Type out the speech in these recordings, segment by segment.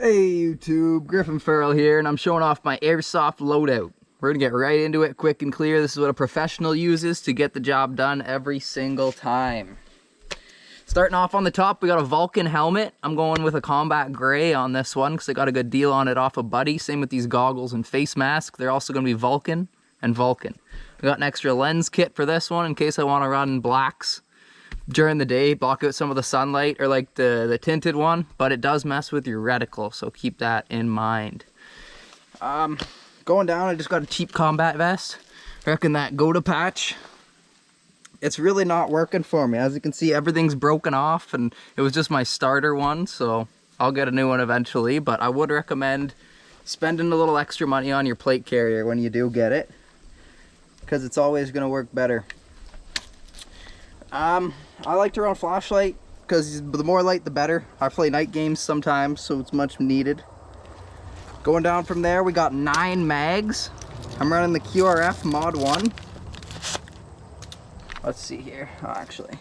Hey YouTube, Griffin Farrell here, and I'm showing off my Airsoft loadout. We're gonna get right into it, quick and clear. This is what a professional uses to get the job done every single time. Starting off on the top, we got a Vulcan helmet. I'm going with a combat gray on this one because I got a good deal on it off a buddy. Same with these goggles and face mask. They're also gonna be Vulcan and Vulcan. We got an extra lens kit for this one in case I want to run blacks during the day, block out some of the sunlight, or like the tinted one, but it does mess with your reticle, so keep that in mind. Going down, I just got a cheap combat vest. I reckon that Goda patch, it's really not working for me. As you can see, everything's broken off, and it was just my starter one, so I'll get a new one eventually, but I would recommend spending a little extra money on your plate carrier when you do get it, because it's always going to work better. I like to run flashlight because the more light the better. I play night games sometimes, so it's much needed. Going down from there, we got 9 mags. I'm running the QRF Mod 1. Let's see here. I'll actually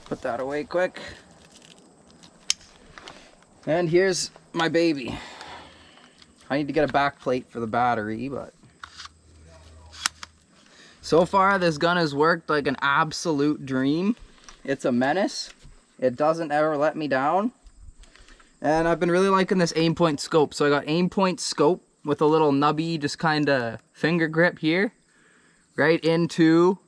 put that away quick. And here's my baby. I need to get a back plate for the battery, but so far this gun has worked like an absolute dream. It's a menace. It doesn't ever let me down. And I've been really liking this aim point scope. So I got aim point scope with a little nubby, just kind of finger grip here, right into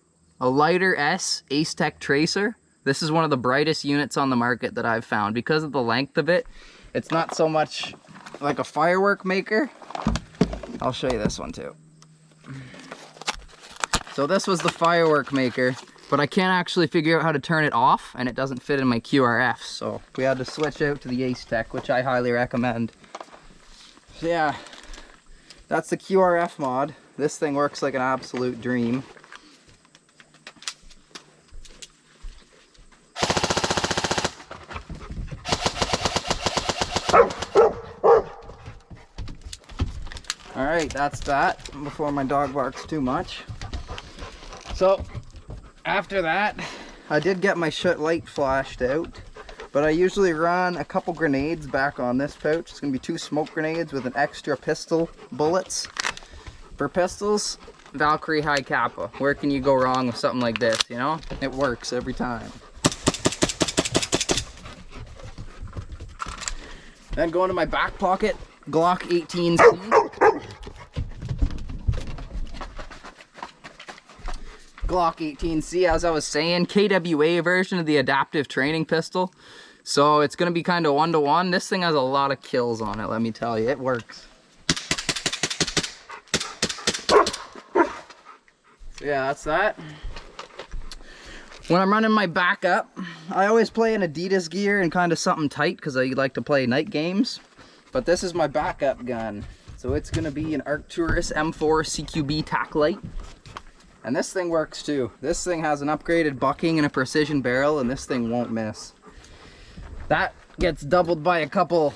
a lighter S Ace Tech tracer. This is one of the brightest units on the market that I've found. Because of the length of it, it's not so much like a firework maker. I'll show you this one too. So this was the firework maker, but I can't actually figure out how to turn it off, and it doesn't fit in my QRF, so we had to switch out to the Ace Tech, which I highly recommend. So yeah, that's the QRF mod. This thing works like an absolute dream. Alright, that's that, before my dog barks too much. So, after that, I did get my light flashed out, but I usually run a couple grenades back on this pouch. It's going to be 2 smoke grenades with an extra pistol bullets. For pistols, Valkyrie High Kappa. Where can you go wrong with something like this, you know? It works every time. Then going to my back pocket, Glock 18C. Glock 18C, as I was saying, KWA version of the adaptive training pistol. So it's going to be kind of 1-to-1. This thing has a lot of kills on it, let me tell you. It works. So yeah, that's that. When I'm running my backup, I always play in Adidas gear and kind of something tight because I like to play night games. But this is my backup gun. So it's going to be an Arcturus M4 CQB tack light. And this thing works too. This thing has an upgraded bucking and a precision barrel, and this thing won't miss. That gets doubled by a couple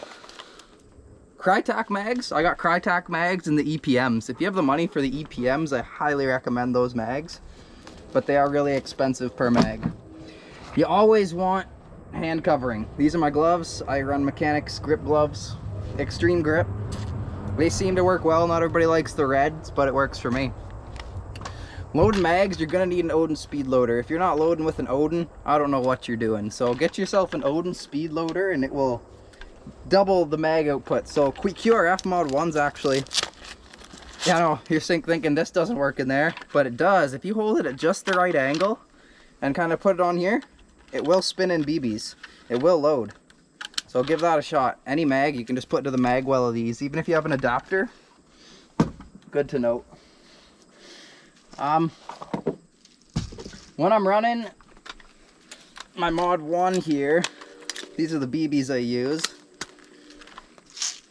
Crytac mags. I got Crytac mags and the EPMs. If you have the money for the EPMs, I highly recommend those mags. But they are really expensive per mag. You always want hand covering. These are my gloves. I run Mechanics grip gloves. Extreme grip. They seem to work well. Not everybody likes the reds, but it works for me. Loading mags, you're going to need an Odin speed loader. If you're not loading with an Odin, I don't know what you're doing. So get yourself an Odin speed loader and it will double the mag output. So QRF Mod 1's actually, yeah, I know, you're thinking this doesn't work in there, but it does. If you hold it at just the right angle and kind of put it on here, it will spin in BBs. It will load. So give that a shot. Any mag, you can just put into the mag well of these. Even if you have an adapter, good to note. When I'm running my Mod 1 here, these are the BBs I use.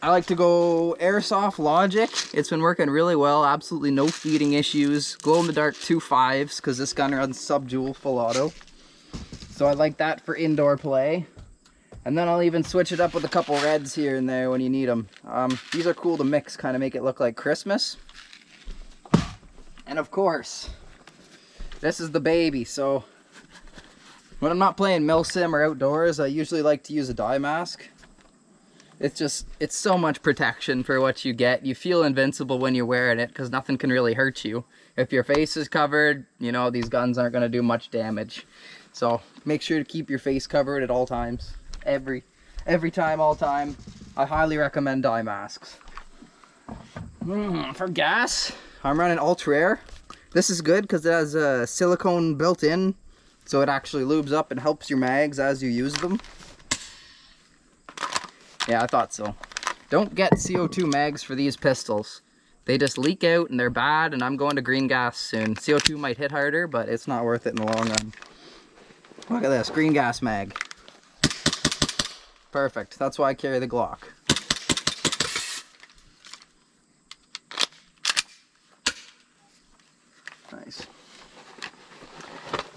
I like to go Airsoft Logic. It's been working really well, absolutely no feeding issues. Glow-in-the-dark 2.5s because this gun runs sub-dual full auto. So I like that for indoor play. And then I'll even switch it up with a couple reds here and there when you need them. These are cool to mix, kind of make it look like Christmas. And of course, this is the baby. So when I'm not playing milsim or outdoors, I usually like to use a dye mask. It's so much protection for what you get. You feel invincible when you're wearing it because nothing can really hurt you. If your face is covered, you know, these guns aren't going to do much damage. So make sure to keep your face covered at all times. Every time, all time. I highly recommend dye masks. For gas, I'm running Ultra Air. This is good because it has a silicone built in, so it actually lubes up and helps your mags as you use them. Yeah, I thought so. Don't get CO2 mags for these pistols. They just leak out and they're bad, and I'm going to green gas soon. CO2 might hit harder, but it's not worth it in the long run. Look at this, green gas mag. Perfect, that's why I carry the Glock. Nice.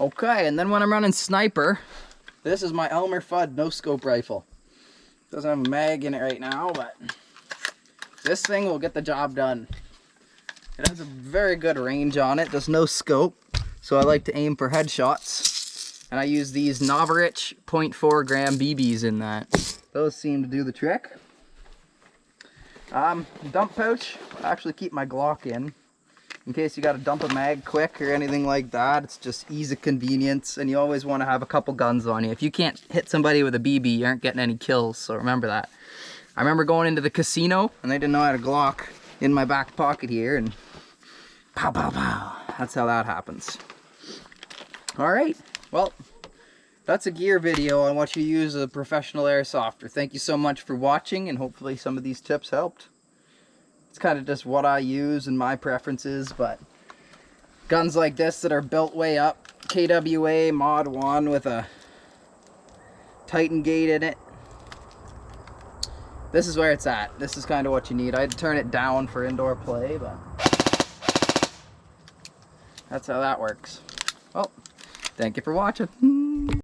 Okay, and then when I'm running sniper, this is my Elmer Fudd no scope rifle. Doesn't have a mag in it right now, but this thing will get the job done. It has a very good range on it. There's no scope, so I like to aim for headshots. And I use these Novarich 0.4 gram BBs in that. Those seem to do the trick. Dump pouch, I actually keep my Glock in case you got to dump a mag quick or anything like that. It's just ease of convenience, and you always want to have a couple guns on you. If you can't hit somebody with a BB, you aren't getting any kills, so remember that. I remember going into the casino, and they didn't know I had a Glock in my back pocket here, and pow, pow, pow. That's how that happens. Alright, well, that's a gear video on what you use as a professional airsofter. Thank you so much for watching, and hopefully some of these tips helped. It's kind of just what I use and my preferences, but guns like this that are built way up, KWA Mod 1 with a Titan gate in it, this is where it's at. This is kind of what you need. I'd turn it down for indoor play, but that's how that works. Well, thank you for watching.